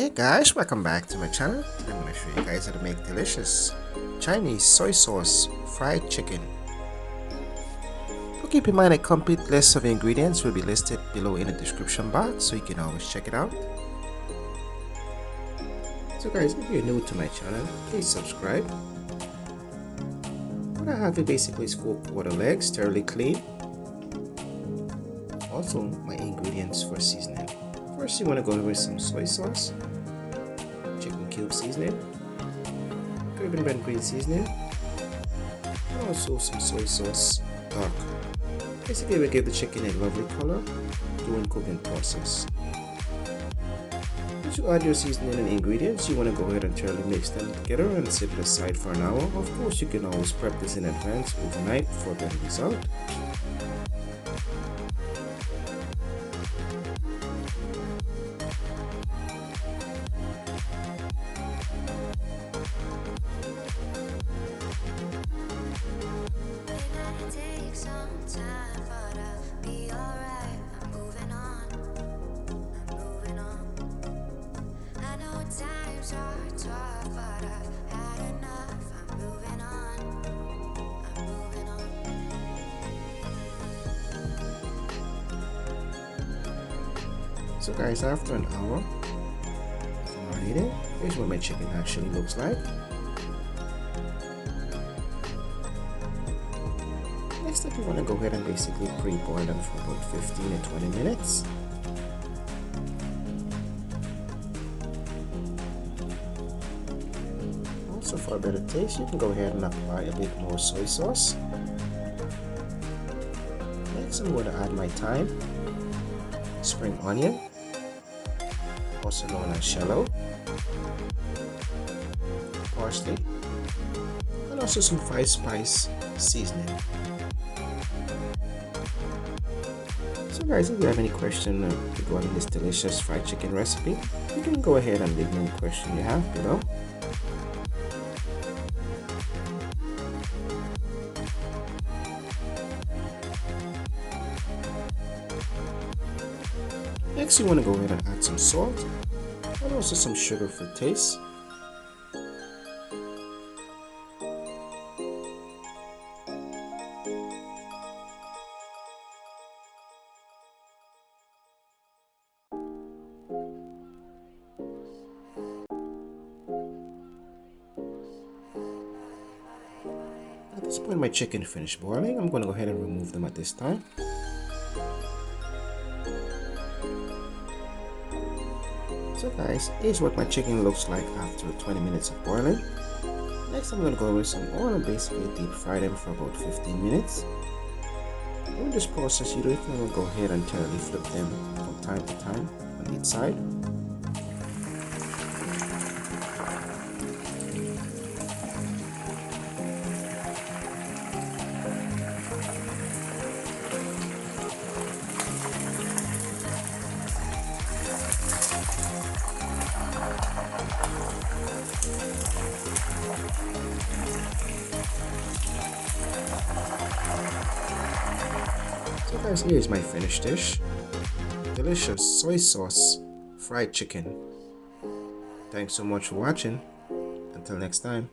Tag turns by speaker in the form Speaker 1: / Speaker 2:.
Speaker 1: Hey guys, welcome back to my channel. Today I'm going to show you guys how to make delicious Chinese soy sauce fried chicken. So keep in mind a complete list of ingredients will be listed below in the description box, so you can always check it out. So guys, if you're new to my channel, please subscribe. What I have here basically is 4 quarter legs, thoroughly clean. Also my ingredients for seasoning. First, you want to go over some soy sauce, chicken cube seasoning, Caribbean red green seasoning, and also some soy sauce dark. Basically, we give the chicken a lovely color during cooking process. Once you add your seasoning and ingredients, you want to go ahead and thoroughly mix them together and set it aside for an hour. Of course, you can always prep this in advance overnight for the result. So guys, after an hour of marinating, here's what my chicken actually looks like. Next up, you want to go ahead and basically pre-boil them for about 15 to 20 minutes. Also, for a better taste, you can go ahead and apply a bit more soy sauce. Next, I'm going to add my thyme, spring onion, also known as shallow, parsley, and also some 5-spice seasoning. So guys, if you have any question regarding this delicious fried chicken recipe, you can go ahead and leave me any question you have below. Next, you want to go ahead and add some salt and also some sugar for taste. At this point, my chicken finished boiling. I'm going to go ahead and remove them at this time. So guys, here's what my chicken looks like after 20 minutes of boiling. Next, I'm going to go with some oil and basically deep fry them for about 15 minutes. During this process, you don't want to go ahead and thoroughly flip them from time to time on each side. So guys, here is my finished dish. Delicious soy sauce fried chicken. Thanks so much for watching. Until next time.